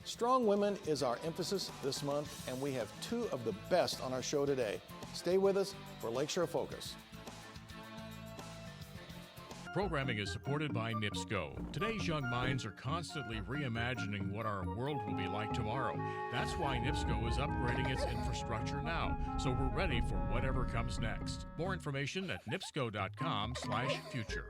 Strong Women is our emphasis this month, and we have two of the best on our show today. Stay with us for Lakeshore Focus. Programming is supported by NIPSCO. Today's young minds are constantly reimagining what our world will be like tomorrow. That's why NIPSCO is upgrading its infrastructure now, so we're ready for whatever comes next. More information at nipsco.com/future.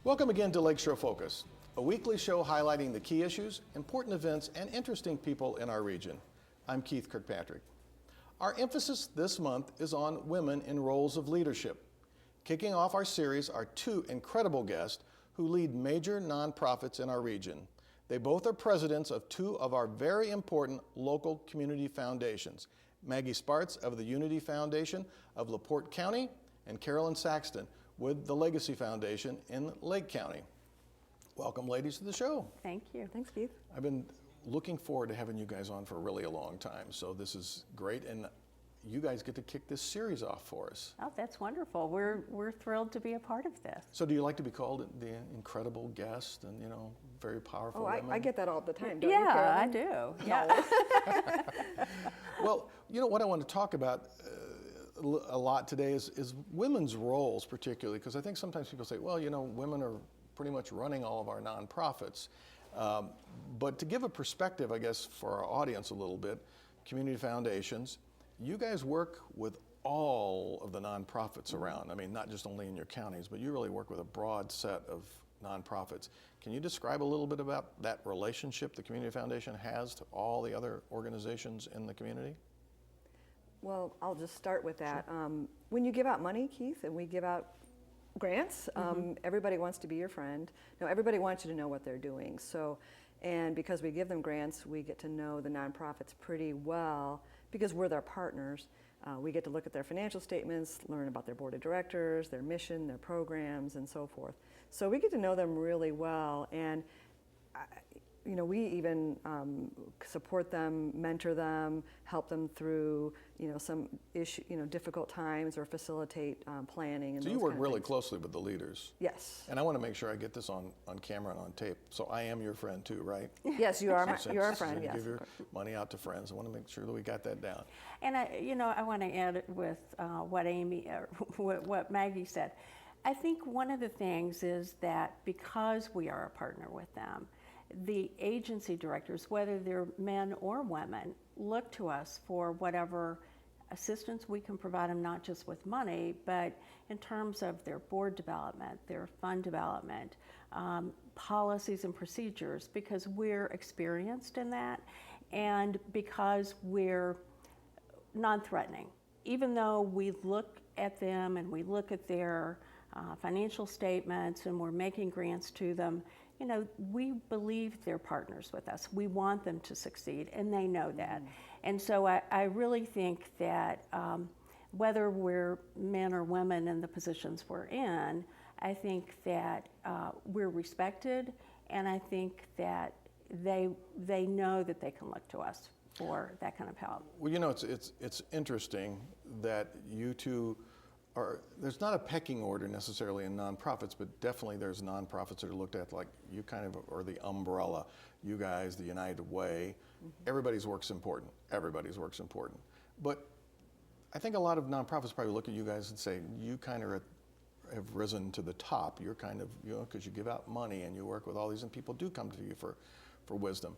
Welcome again to Lakeshore Focus, a weekly show highlighting the key issues, important events, and interesting people in our region. I'm Keith Kirkpatrick. Our emphasis this month is on women in roles of leadership. Kicking off our series are two incredible guests who lead major nonprofits in our region. They both are presidents of two of our very important local community foundations, Maggie Spartz of the Unity Foundation of LaPorte County and Carolyn Saxton with the Legacy Foundation in Lake County. Welcome, ladies, to the show. Thank you. Thanks, Keith. I've been looking forward to having you guys on for really a long time, so this is great, and you guys get to kick this series off for us. Oh, that's wonderful. We're thrilled to be a part of this. So do you like to be called the incredible guest and, very powerful women? I get that all the time, don't you, Carolyn? I do. Yeah. Well, what I want to talk about a lot today is women's roles, particularly, because I think sometimes people say, well, women are pretty much running all of our nonprofits. But to give a perspective, I guess, for our audience a little bit, community foundations, you guys work with all of the nonprofits around. I mean, not just only in your counties, but you really work with a broad set of nonprofits. Can you describe a little bit about that relationship the Community Foundation has to all the other organizations in the community? Well, I'll just start with that. Sure. When you give out money, Keith, and we give out grants, everybody wants to be your friend. No, everybody wants you to know what they're doing. So, and because we give them grants, we get to know the nonprofits pretty well because we're their partners. We get to look at their financial statements, learn about their board of directors, their mission, their programs, and so forth. So we get to know them really well, and we even support them, mentor them, help them through some difficult times, or facilitate planning. And so you work really closely with the leaders. Yes. And I want to make sure I get this on camera and on tape. So I am your friend too, right? Yes, you are. You're a friend. Yes. Give your money out to friends. I want to make sure that we got that down. And I want to add with what Maggie said. I think one of the things is that because we are a partner with them, the agency directors, whether they're men or women, look to us for whatever assistance we can provide them, not just with money, but in terms of their board development, their fund development, policies and procedures, because we're experienced in that and because we're non-threatening. Even though we look at them and we look at their financial statements and we're making grants to them, we believe they're partners with us. We want them to succeed, and they know that. And so I really think that whether we're men or women in the positions we're in, I think that we're respected, and I think that they know that they can look to us for that kind of help. Well, it's interesting that you two there's not a pecking order necessarily in nonprofits, but definitely there's nonprofits that are looked at like you kind of are the umbrella. You guys, the United Way, everybody's work's important. Everybody's work's important. But I think a lot of nonprofits probably look at you guys and say, you kind of have risen to the top. You're kind of, because you give out money and you work with all these, and people do come to you for wisdom.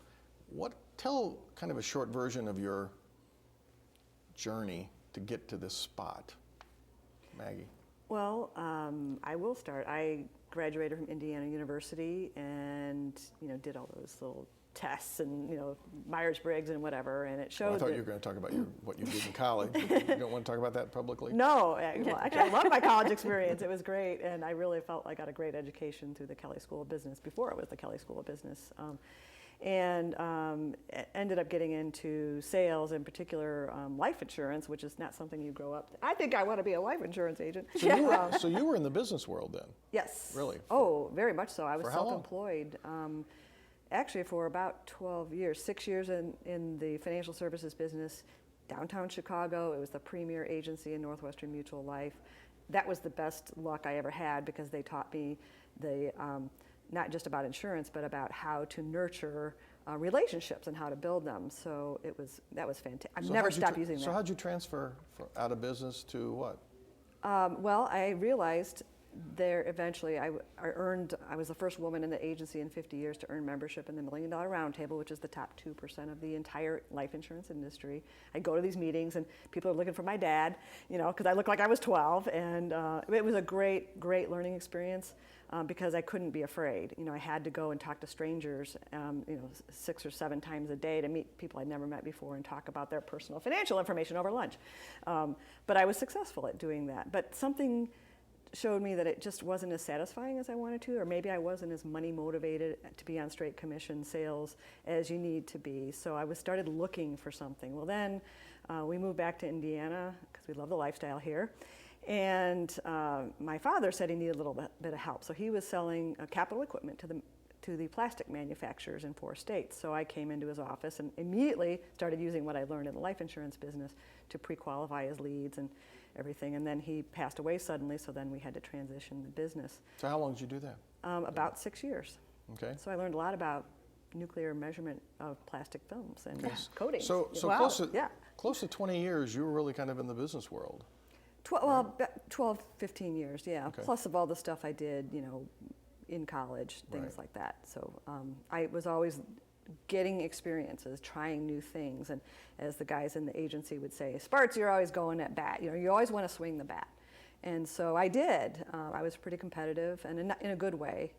Tell kind of a short version of your journey to get to this spot. Maggie. Well, I will start. I graduated from Indiana University and, did all those little tests and, Myers-Briggs and whatever, and it showed I thought you were going to talk about what you did in college. You don't want to talk about that publicly? No. Well, actually, I loved my college experience. It was great, and I really felt I got a great education through the Kelley School of Business before it was the Kelley School of Business. And ended up getting into sales, in particular life insurance, which is not something you grow up. I think I want to be a life insurance agent. So you were in the business world then? Yes. Really? Very much so. I was self-employed. actually for about 12 years, 6 years in the financial services business, downtown Chicago. It was the premier agency in Northwestern Mutual Life. That was the best luck I ever had because they taught me not just about insurance, but about how to nurture relationships and how to build them. So that was fantastic. I've never stopped using that. So how'd you transfer out of business to what? Well, I realized there eventually I was the first woman in the agency in 50 years to earn membership in the $1 Million Roundtable, which is the top 2% of the entire life insurance industry. I go to these meetings and people are looking for my dad, because I look like I was 12, and it was a great learning experience because I couldn't be afraid. I had to go and talk to strangers, 6 or 7 times a day to meet people I'd never met before and talk about their personal financial information over lunch. But I was successful at doing that. But something showed me that it just wasn't as satisfying as I wanted to, or maybe I wasn't as money motivated to be on straight commission sales as you need to be. So I started looking for something. Well, then we moved back to Indiana because we love the lifestyle here. And my father said he needed a little bit of help. So he was selling capital equipment to the plastic manufacturers in 4 states. So I came into his office and immediately started using what I learned in the life insurance business to pre-qualify his leads and everything. And then he passed away suddenly, so then we had to transition the business. So how long did you do that? About 6 years. Okay. So I learned a lot about nuclear measurement of plastic films and coatings. So Wow. close to 20 years, you were really kind of in the business world. 12, 15 years, yeah. Okay. Plus of all the stuff I did, in college, things Right. like that. So I was always getting experiences, trying new things. And as the guys in the agency would say, Spartz, you're always going at bat. You always want to swing the bat. And so I did. I was pretty competitive, and in a good way,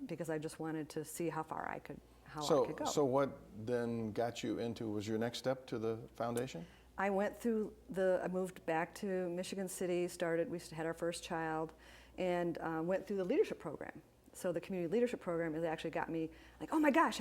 because I just wanted to see how far I could go. So what then got you was your next step to the foundation? I moved back to Michigan City, we had our first child, and went through the leadership program. So the community leadership program has actually got me like, oh my gosh,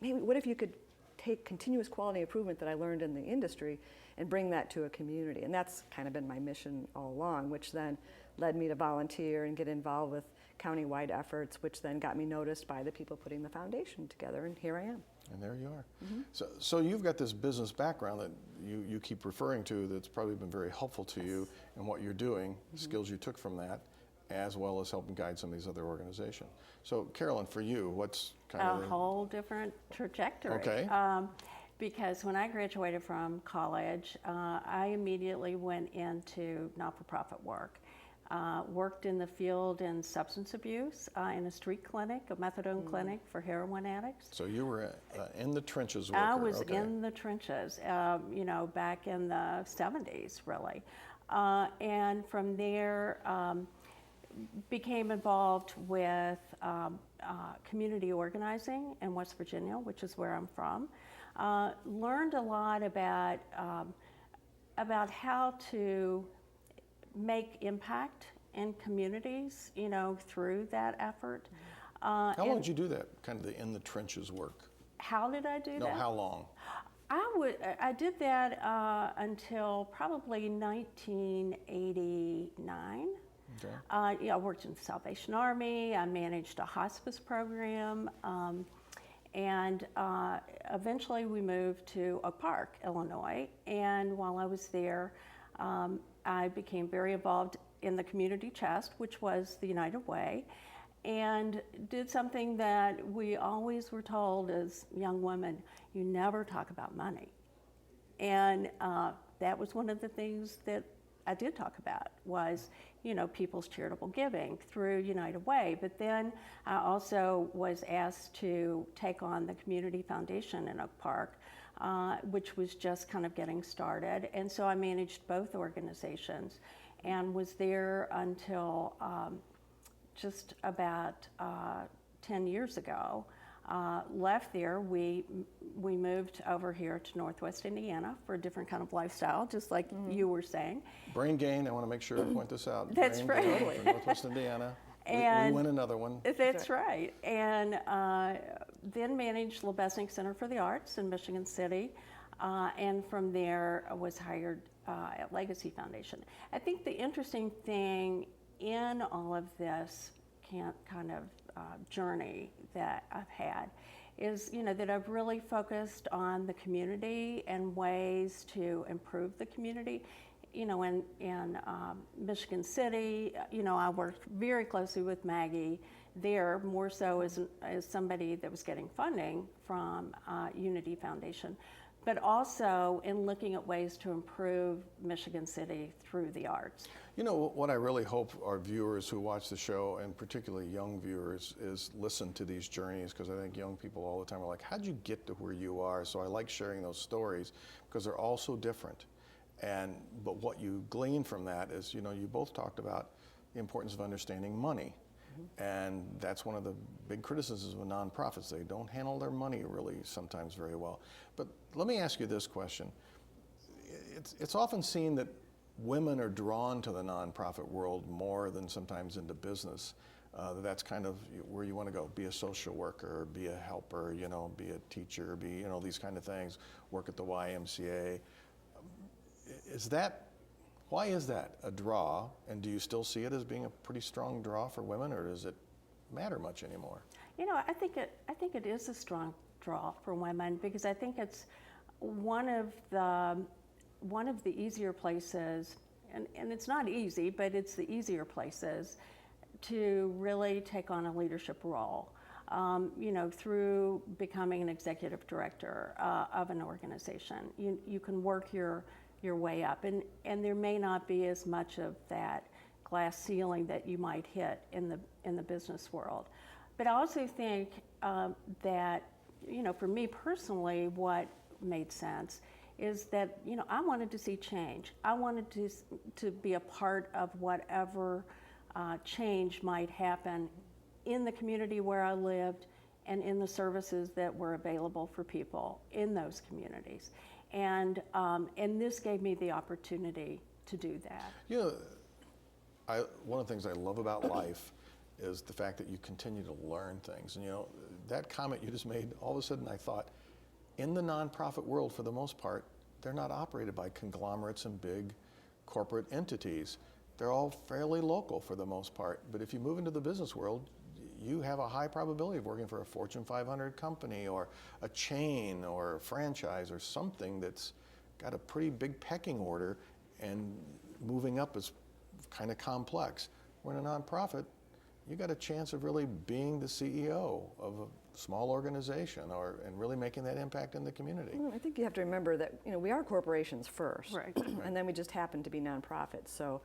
what if you could take continuous quality improvement that I learned in the industry and bring that to a community? And that's kind of been my mission all along, which then led me to volunteer and get involved with county-wide efforts, which then got me noticed by the people putting the foundation together, and here I am. And there you are. Mm-hmm. So you've got this business background that you keep referring to that's probably been very helpful to you in what you're doing, skills you took from that, as well as helping guide some of these other organizations. So Carolyn, for you, what's kind of a whole different trajectory. Okay. Because when I graduated from college, I immediately went into not-for-profit work. Worked in the field in substance abuse in a street clinic, a methadone clinic for heroin addicts. So you were in the trenches worker. I was okay. in the trenches, back in the 70s, really. And from there, became involved with community organizing in West Virginia, which is where I'm from. Learned a lot about how to make impact in communities, through that effort. How long did you do that, kind of the in the trenches work? How did I do that? No, how long? I did that until probably 1989. Okay. I worked in the Salvation Army. I managed a hospice program, and eventually we moved to Oak Park, Illinois. And while I was there, I became very involved in the community chest, which was the United Way, and did something that we always were told as young women: you never talk about money. And that was one of the things that I did talk about was, people's charitable giving through United Way. But then I also was asked to take on the Community Foundation in Oak Park, which was just kind of getting started. And so I managed both organizations and was there until just about 10 years ago. Left there, we moved over here to Northwest Indiana for a different kind of lifestyle, just like you were saying. Brain gain, I want to make sure I point this out. That's Brain gain right. for Northwest Indiana. And we win another one. That's right. And then managed Lebesnick Center for the Arts in Michigan City. And from there was hired at Legacy Foundation. I think the interesting thing in all of this kind of journey that I've had is, that I've really focused on the community and ways to improve the community. In Michigan City, I worked very closely with Maggie there, more so as somebody that was getting funding from Unity Foundation, but also in looking at ways to improve Michigan City through the arts. What I really hope our viewers who watch the show, and particularly young viewers, is listen to these journeys, because I think young people all the time are like, how'd you get to where you are? So I like sharing those stories because they're all so different. But what you glean from that is, you both talked about the importance of understanding money. And that's one of the big criticisms of nonprofits. They don't handle their money really sometimes very well. But let me ask you this question. It's often seen that women are drawn to the nonprofit world more than sometimes into business. That's kind of where you want to go. Be a social worker, be a helper, be a teacher, be, these kind of things. Work at the YMCA. Why is that a draw? And do you still see it as being a pretty strong draw for women, or does it matter much anymore? I think it is a strong draw for women, because I think it's one of the easier places, and it's not easy, but it's the easier places to really take on a leadership role. Through becoming an executive director of an organization, you can work your way up, and there may not be as much of that glass ceiling that you might hit in the business world. But I also think that, for me personally, what made sense is that, I wanted to see change. I wanted to be a part of whatever change might happen in the community where I lived and in the services that were available for people in those communities. And this gave me the opportunity to do that. One of the things I love about life is the fact that you continue to learn things. And that comment you just made, all of a sudden I thought, in the nonprofit world, for the most part, they're not operated by conglomerates and big corporate entities. They're all fairly local for the most part. But if you move into the business world, you have a high probability of working for a Fortune 500 company or a chain or a franchise or something that's got a pretty big pecking order, and moving up is kind of complex. When a nonprofit, you got a chance of really being the CEO of a small organization and really making that impact in the community. Well, I think you have to remember that we are corporations first, Right. And then we just happen to be nonprofits. So.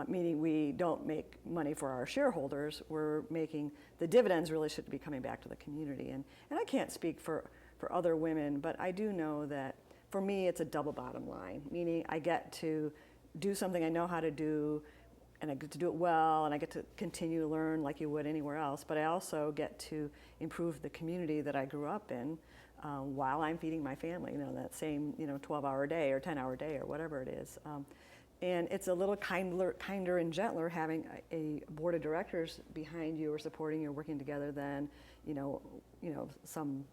Meaning we don't make money for our shareholders, we're making, the dividends really should be coming back to the community. And I can't speak for other women, but I do know that for me it's a double bottom line, meaning I get to do something I know how to do, and I get to do it well, and I get to continue to learn like you would anywhere else, but I also get to improve the community that I grew up in while I'm feeding my family, that same 12-hour day or 10-hour day or whatever it is. And it's a little kinder and gentler having a board of directors behind you or supporting you or working together than, some,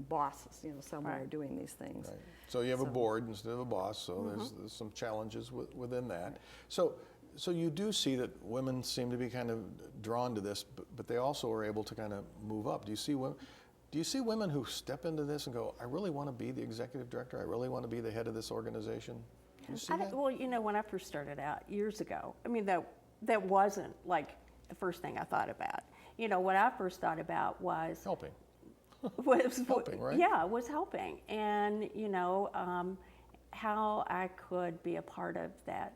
bosses, somewhere Right. doing these things. Right. So you have a board instead of a boss, so there's some challenges within that. So you do see that women seem to be kind of drawn to this, but they also are able to kind of move up. Do you see women who step into this and go, I really want to be the executive director, I really want to be the head of this organization? Do you see that? Well, when I first started out years ago, that wasn't like the first thing I thought about. What I first thought about was Helping. helping, right? Yeah, was helping, and how I could be a part of that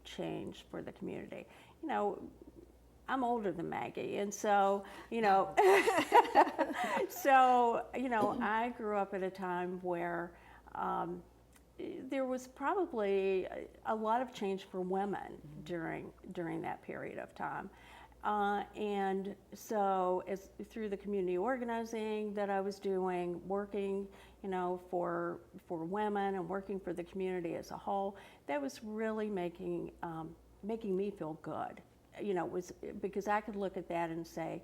change for the community. I'm older than Maggie, and so I grew up at a time where there was probably a lot of change for women during that period of time. And so through the community organizing that I was doing, working, for women and working for the community as a whole, that was really making me feel good. It was because I could look at that and say,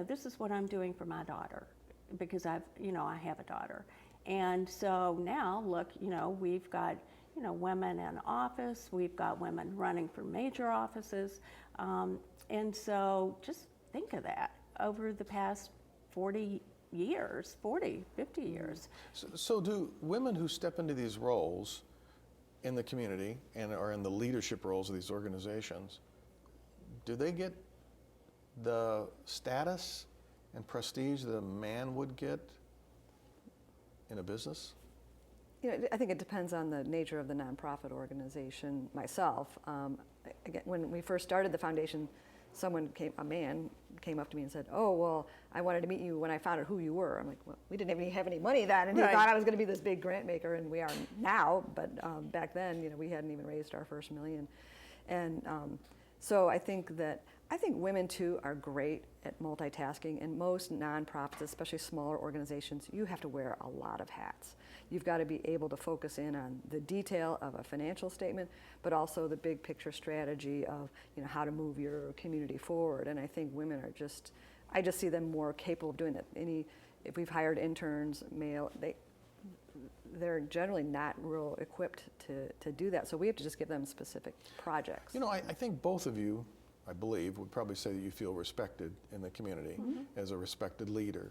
this is what I'm doing for my daughter, because I have a daughter. And so now, look, we've got, women in office, we've got women running for major offices. And so just think of that. Over the past 40 years, 40, 50 years. So do women who step into these roles in the community and are in the leadership roles of these organizations, do they get the status and prestige that a man would get in a business? You know, I think it depends on the nature of the nonprofit organization. Myself, again, when we first started the foundation, a man came up to me and said, "Oh, well, I wanted to meet you when I found out who you were." I'm like, "Well, we didn't even have any money then," and he Right. thought I was going to be this big grant maker, and we are now. But back then, you know, we hadn't even raised our first million, and so I think women too are great at multitasking. And most nonprofits, especially smaller organizations, you have to wear a lot of hats. You've got to be able to focus in on the detail of a financial statement, but also the big picture strategy of, you know, how to move your community forward. And I think women are I just see them more capable of doing that. If we've hired interns, male, they're generally not real equipped to do that. So we have to just give them specific projects. You know, I think both of you, I believe, would probably say that you feel respected in the community as a respected leader.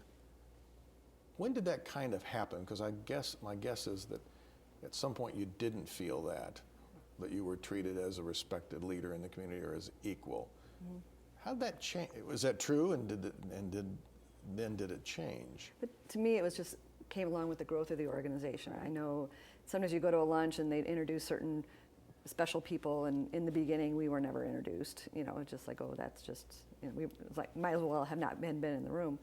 When did that kind of happen? Because my guess is that at some point you didn't feel that you were treated as a respected leader in the community or as equal. How did that change? Was that true, and did it change? But to me, it was just came along with the growth of the organization. I know sometimes you go to a lunch and they'd introduce certain special people, and in the beginning we were never introduced. You know, it's just like, oh, that's just, you know, it's like might as well have not been in the room.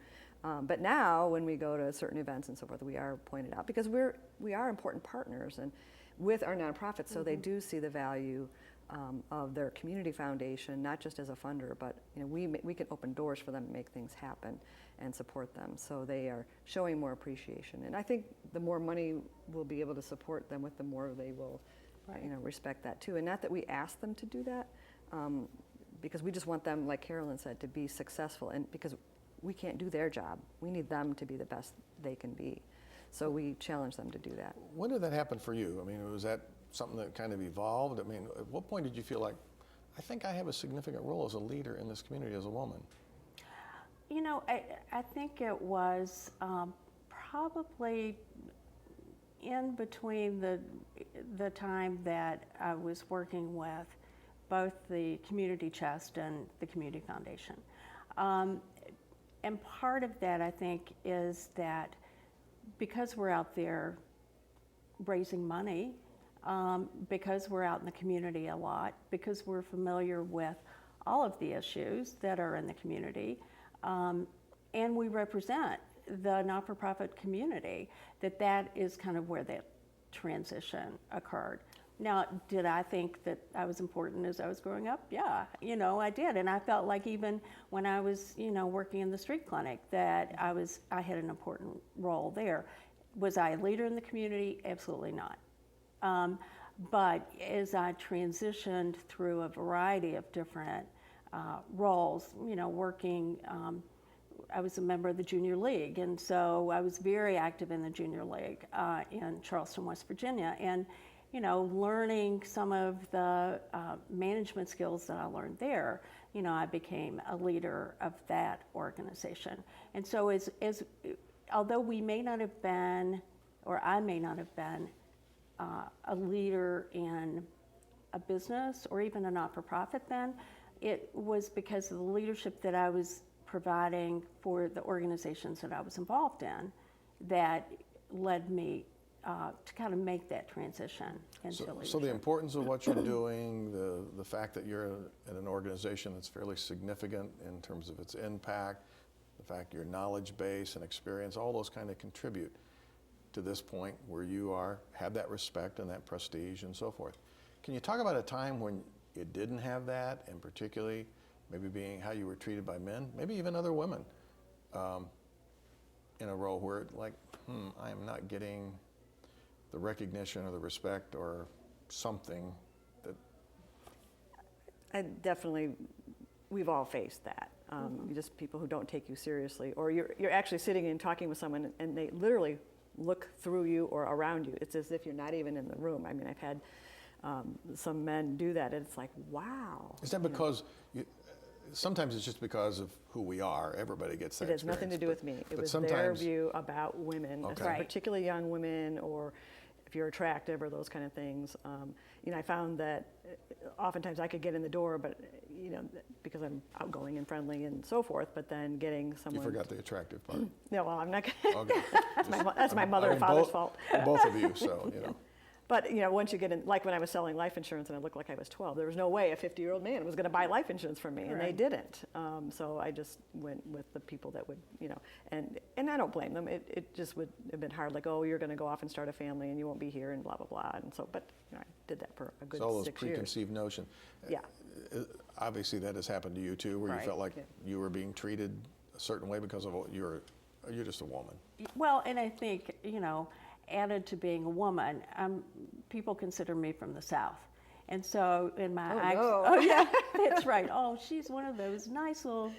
But now when we go to certain events and so forth, we are pointed out because we are important partners and with our nonprofits, so they do see the value of their community foundation, not just as a funder, but, you know, we can open doors for them and make things happen and support them. So they are showing more appreciation, and I think the more money we'll be able to support them with, the more they will, you know, respect that too. And not that we ask them to do that, because we just want them, like Carolyn said, to be successful, and because we can't do their job. We need them to be the best they can be. So we challenge them to do that. When did that happen for you? I mean, was that something that kind of evolved? I mean, at what point did you feel like, I think I have a significant role as a leader in this community as a woman? You know, I think it was probably in between the time that I was working with both the Community Chest and the Community Foundation. And part of that, I think, is that because we're out there raising money, because we're out in the community a lot, because we're familiar with all of the issues that are in the community, and we represent the not-for-profit community, that is kind of where that transition occurred. Now, did I think that I was important as I was growing up? Yeah, you know, I did. And I felt like even when I was, you know, working in the street clinic, that I had an important role there. Was I a leader in the community? Absolutely not. But as I transitioned through a variety of different roles, you know, working, I was a member of the Junior League, and so I was very active in the Junior League in Charleston, West Virginia. And you know, learning some of the management skills that I learned there, you know, I became a leader of that organization. And so although we may not have been, or I may not have been a leader in a business or even a not-for-profit then, it was because of the leadership that I was providing for the organizations that I was involved in that led me to kind of make that transition into leadership. So the importance of what you're doing, the fact that you're in an organization that's fairly significant in terms of its impact, the fact your knowledge base and experience, all those kind of contribute to this point where you have that respect and that prestige and so forth. Can you talk about a time when you didn't have that, and particularly maybe being how you were treated by men, maybe even other women, in a role where like, I am not getting the recognition or the respect or something that... We've all faced that. Just people who don't take you seriously, or you're actually sitting and talking with someone and they literally look through you or around you. It's as if you're not even in the room. I mean, I've had some men do that, and it's like, wow. Is that because sometimes it's just because of who we are. Everybody gets that It has nothing to experience, do with me. It but was their sometimes- view about women, Okay. Right. particularly young women, or if you're attractive or those kind of things. I found that oftentimes I could get in the door, but because I'm outgoing and friendly and so forth. But then getting You someone. forgot the attractive part. No, well, I'm not. Gonna, Okay. that's my mother and father's fault. Both of you, so, But once you get in, like when I was selling life insurance and I looked like I was 12, there was no way a 50-year-old man was going to buy life insurance from me, and they Right. didn't. So I just went with the people that would, and I don't blame them. It just would have been hard, like, oh, you're going to go off and start a family and you won't be here and blah blah blah. And so, but I did that for a good it's all those 6 years. preconceived notion. Yeah. Obviously, that has happened to you too, where you Right. felt like Yeah. you were being treated a certain way because of you're just a woman. Well, and I think, added to being a woman, people consider me from the South. And so in my Oh, accent, no. oh yeah, that's right. Oh, she's one of those nice little,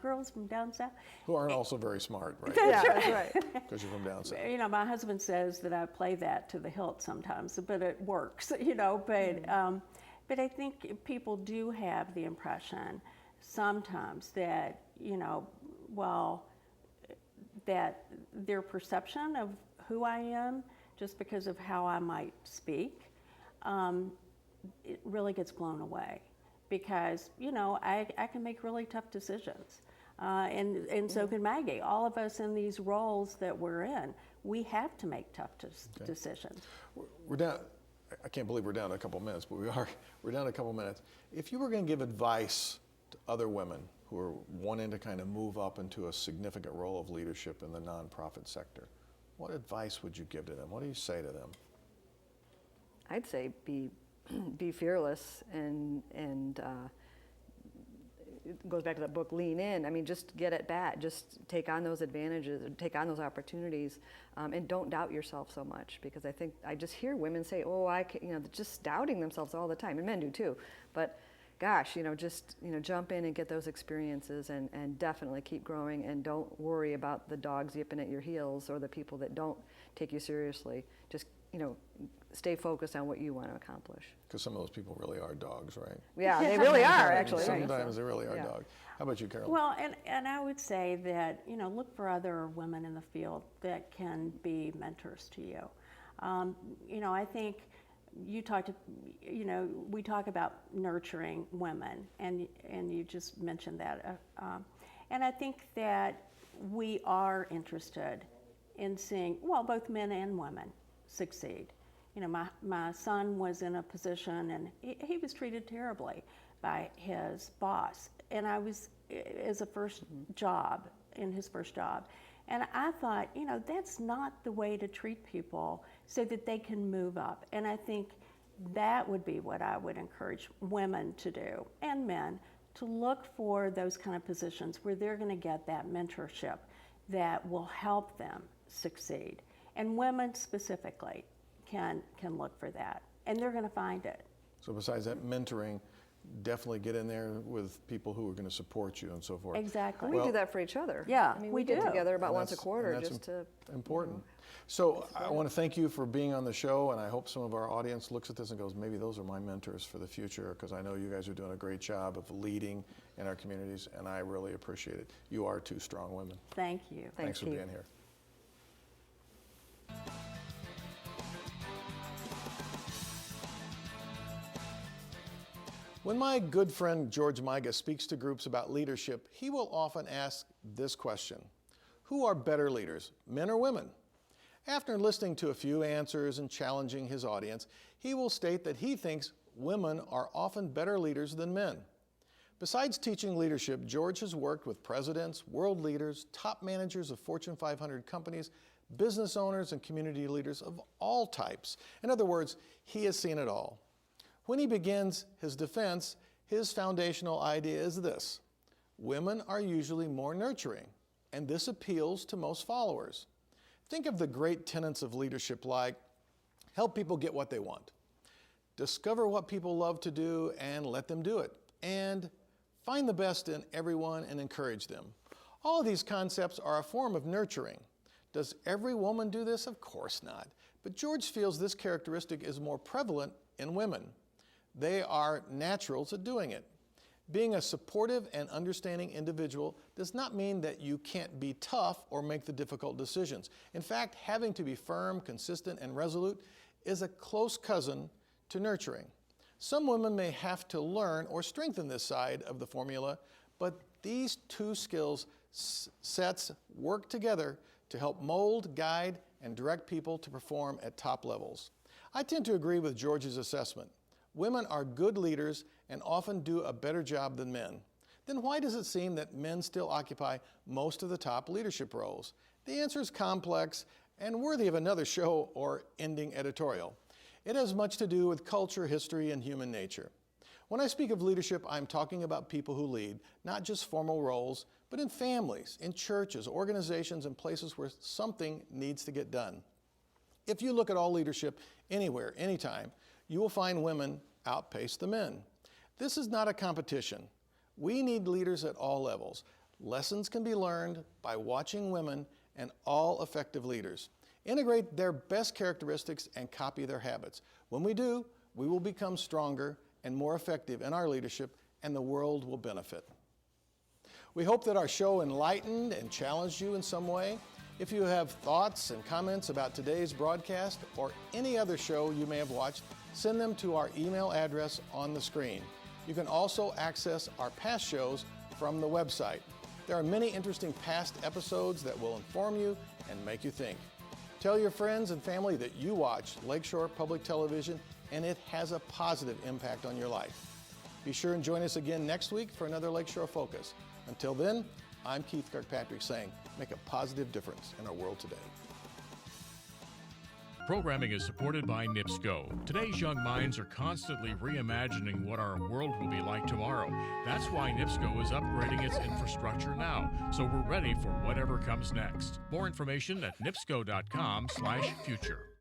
girls from down south. Who aren't also very smart, right? Yeah, that's right. Because you're from down south. My husband says that I play that to the hilt sometimes, but it works, But I think people do have the impression sometimes that, that their perception of who I am, just because of how I might speak, it really gets blown away. Because, I can make really tough decisions. And so can Maggie. All of us in these roles that we're in, we have to make tough decisions. We're down. I can't believe we're down to a couple minutes, but we're down to a couple minutes. If you were going to give advice to other women who are wanting to kind of move up into a significant role of leadership in the nonprofit sector, what advice would you give to them? What do you say to them? I'd say be fearless and it goes back to that book, Lean In. I mean, just get at bat. Just take on those advantages, take on those opportunities, and don't doubt yourself so much. Because I think I just hear women say, "Oh, I can," just doubting themselves all the time, and men do too. But gosh, just jump in and get those experiences, and definitely keep growing, and don't worry about the dogs yipping at your heels or the people that don't take you seriously. Just stay focused on what you want to accomplish. Because some of those people really are dogs, right? Yeah, they really are, actually. Sometimes they really are Yeah. dogs. How about you, Carolyn? Well, and I would say that, look for other women in the field that can be mentors to you. I think we talk about nurturing women, and you just mentioned that. And I think that we are interested in seeing, both men and women succeed. My son was in a position, and he was treated terribly by his boss. And I was as a first job, in his first job. And I thought, that's not the way to treat people so that they can move up. And I think that would be what I would encourage women to do, and men, to look for those kind of positions where they're going to get that mentorship that will help them succeed. And women specifically can look for that, and they're going to find it. So besides that mentoring, definitely get in there with people who are going to support you and so forth. Exactly. We do that for each other. Yeah, I mean, we we get do. together about And once a that's- quarter and that's just to. Important. So I want to thank you for being on the show, and I hope some of our audience looks at this and goes, maybe those are my mentors for the future, because I know you guys are doing a great job of leading in our communities, and I really appreciate it. You are two strong women. Thank you. Thanks for Keith. being here. When my good friend George Miga speaks to groups about leadership, he will often ask this question: who are better leaders, men or women? After listening to a few answers and challenging his audience, he will state that he thinks women are often better leaders than men. Besides teaching leadership, George has worked with presidents, world leaders, top managers of Fortune 500 companies, business owners, and community leaders of all types. In other words, he has seen it all. When he begins his defense, his foundational idea is this: women are usually more nurturing, and this appeals to most followers. Think of the great tenets of leadership like help people get what they want, discover what people love to do and let them do it, and find the best in everyone and encourage them. All of these concepts are a form of nurturing. Does every woman do this? Of course not. But George feels this characteristic is more prevalent in women. They are naturals at doing it. Being a supportive and understanding individual does not mean that you can't be tough or make the difficult decisions. In fact, having to be firm, consistent, and resolute is a close cousin to nurturing. Some women may have to learn or strengthen this side of the formula, but these two skills sets work together to help mold, guide, and direct people to perform at top levels. I tend to agree with George's assessment. Women are good leaders and often do a better job than men. Then why does it seem that men still occupy most of the top leadership roles? The answer is complex and worthy of another show or ending editorial. It has much to do with culture, history, and human nature. When I speak of leadership, I'm talking about people who lead, not just formal roles, but in families, in churches, organizations, and places where something needs to get done. If you look at all leadership anywhere, anytime, you will find women outpace the men. This is not a competition. We need leaders at all levels. Lessons can be learned by watching women and all effective leaders. Integrate their best characteristics and copy their habits. When we do, we will become stronger and more effective in our leadership, and the world will benefit. We hope that our show enlightened and challenged you in some way. If you have thoughts and comments about today's broadcast or any other show you may have watched, send them to our email address on the screen. You can also access our past shows from the website. There are many interesting past episodes that will inform you and make you think. Tell your friends and family that you watch Lakeshore Public Television and it has a positive impact on your life. Be sure and join us again next week for another Lakeshore Focus. Until then, I'm Keith Kirkpatrick saying, make a positive difference in our world today. Programming is supported by NIPSCO. Today's young minds are constantly reimagining what our world will be like tomorrow. That's why NIPSCO is upgrading its infrastructure now, so we're ready for whatever comes next. More information at nipsco.com/future.